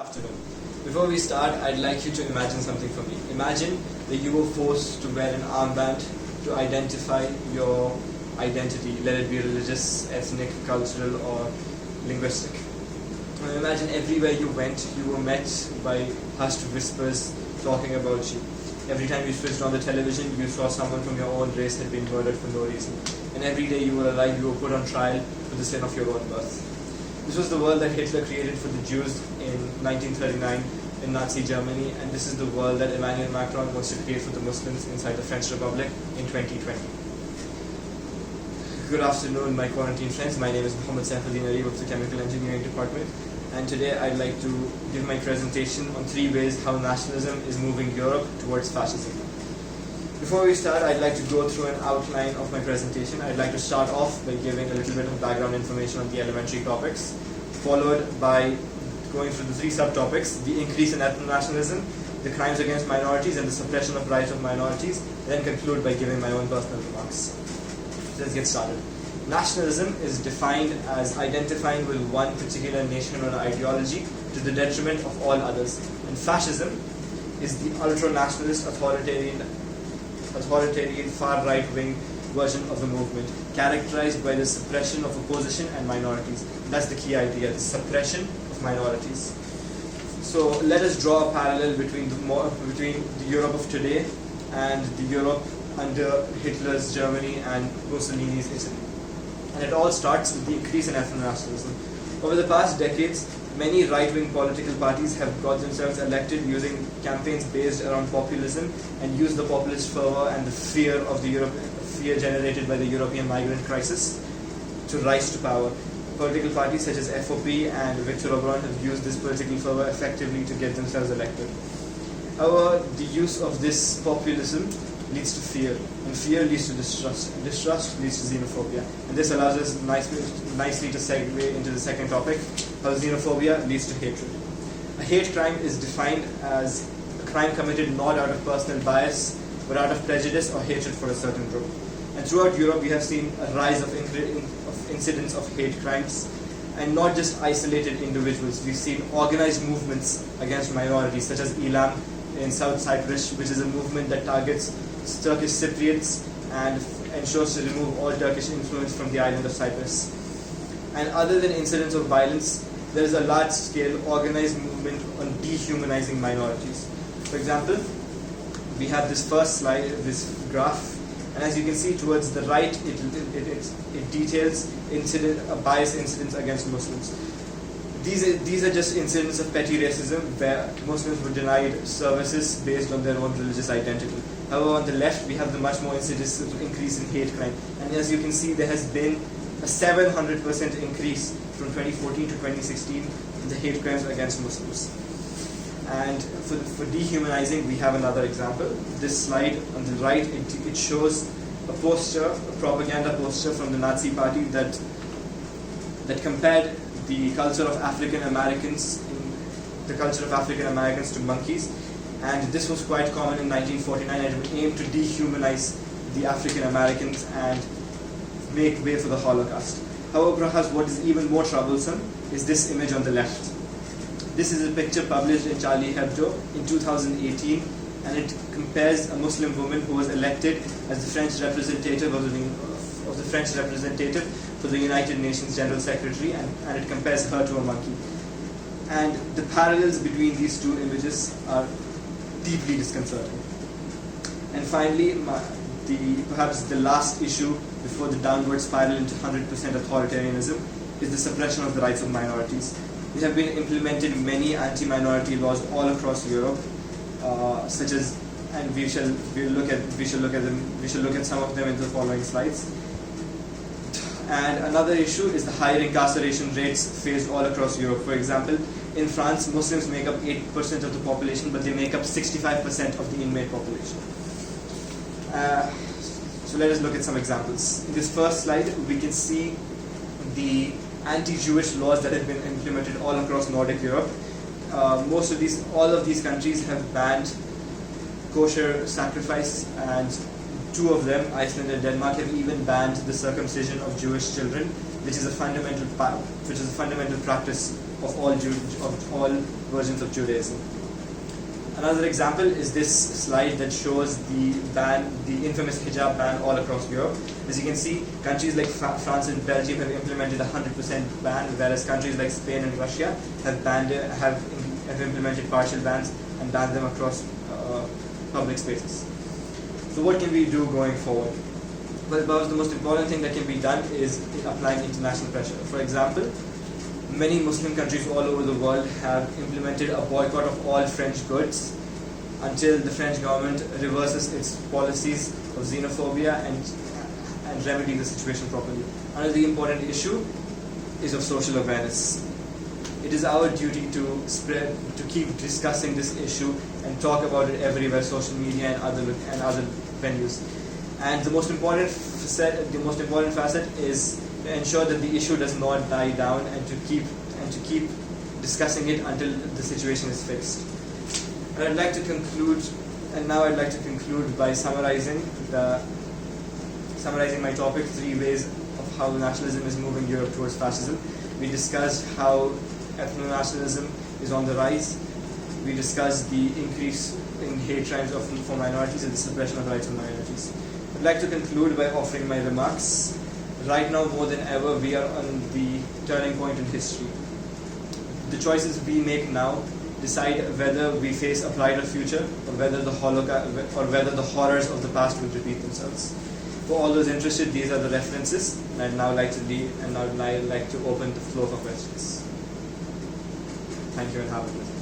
Afternoon. Before we start, I'd like you to imagine something for me. Imagine that you were forced to wear an armband to identify your identity, let it be religious, ethnic, cultural, or linguistic. Now imagine everywhere you went, you were met by hushed whispers talking about you. Every time you switched on the television, you saw someone from your own race had been murdered for no reason. And every day you were alive, you were put on trial for the sin of your own birth. This was the world that Hitler created for the Jews in 1939 in Nazi Germany, and this is the world that Emmanuel Macron wants to create for the Muslims inside the French Republic in 2020. Good afternoon, my quarantine friends. My name is Mohammed Saifuddin Arif of the Chemical Engineering Department, and today I'd like to give my presentation on 3 ways how nationalism is moving Europe towards fascism. Before we start, I'd like to go through an outline of my presentation. I'd like to start off by giving a little bit of background information on the elementary topics, followed by going through the 3 subtopics: the increase in ethno-nationalism, the crimes against minorities, and the suppression of rights of minorities, then conclude by giving my own personal remarks. So let's get started. Nationalism is defined as identifying with one particular nation or ideology to the detriment of all others. And fascism is the ultra-nationalist, authoritarian, far-right-wing version of the movement, characterized by the suppression of opposition and minorities. That's the key idea, the suppression of minorities. So let us draw a parallel between the Europe of today and the Europe under Hitler's Germany and Mussolini's Italy. And it all starts with the increase in ethno-nationalism. Over the past decades, many right-wing political parties have got themselves elected using campaigns based around populism and use the populist fervor and the fear generated by the European migrant crisis to rise to power. Political parties such as FOP and Viktor Orban have used this political fervor effectively to get themselves elected. However, the use of this populism leads to fear, and fear leads to distrust, and distrust leads to xenophobia. And this allows us nicely to segue into the second topic, how xenophobia leads to hatred. A hate crime is defined as a crime committed not out of personal bias, but out of prejudice or hatred for a certain group. And throughout Europe, we have seen a rise of incidents of hate crimes, and not just isolated individuals. We've seen organized movements against minorities, such as Elam in South Cyprus, which is a movement that targets Turkish Cypriots and ensures to remove all Turkish influence from the island of Cyprus. And other than incidents of violence, there is a large-scale organized movement on dehumanizing minorities. For example, we have this first slide, this graph, and as you can see towards the right, it details bias incidents against Muslims. These are just incidents of petty racism where Muslims were denied services based on their own religious identity. However, on the left, we have the much more insidious increase in hate crime. And as you can see, there has been a 700% increase from 2014 to 2016 in the hate crimes against Muslims. And for dehumanizing, we have another example. This slide on the right, it shows a poster, a propaganda poster from the Nazi Party that compared the culture of African Americans to monkeys. And this was quite common in 1949, and it aimed to dehumanize the African Americans and make way for the Holocaust. However, perhaps what is even more troublesome is this image on the left. This is a picture published in Charlie Hebdo in 2018, and it compares a Muslim woman who was elected as the French representative for the United Nations General Secretary, and it compares her to a monkey. And the parallels between these 2 images are deeply disconcerting. And finally, perhaps the last issue before the downward spiral into 100% authoritarianism is the suppression of the rights of minorities. There have been implemented many anti-minority laws all across Europe, such as, and we shall look at some of them in the following slides. And another issue is the higher incarceration rates faced all across Europe. For example, in France, Muslims make up 8% of the population, but they make up 65% of the inmate population. So let us look at some examples. In this first slide, we can see the anti-Jewish laws that have been implemented all across Nordic Europe. All of these countries have banned kosher sacrifice, and 2 of them, Iceland and Denmark, have even banned the circumcision of Jewish children, which is a fundamental practice of all versions of Judaism. Another example is this slide that shows the infamous hijab ban all across Europe. As you can see, countries like France and Belgium have implemented a 100% ban, whereas countries like Spain and Russia have implemented partial bans and banned them across public spaces. So what can we do going forward? Well, the most important thing that can be done is applying international pressure. For example, many Muslim countries all over the world have implemented a boycott of all French goods until the French government reverses its policies of xenophobia and remedy the situation properly. Another important issue is of social awareness. It is our duty to keep discussing this issue and talk about it everywhere, social media and other venues. And the most important facet is to ensure that the issue does not die down, and to keep discussing it until the situation is fixed. And I'd like to conclude by summarizing my topic: 3 ways of how nationalism is moving Europe towards fascism. We discussed how ethno-nationalism is on the rise. We discussed the increase in hate crimes for minorities and the suppression of rights of minorities. I'd like to conclude by offering my remarks. Right now, more than ever, we are on the turning point in history. The choices we make now decide whether we face a brighter future, or whether the horrors of the past will repeat themselves. For all those interested, these are the references, and I'd now like to open the floor for questions. Thank you and have a good day.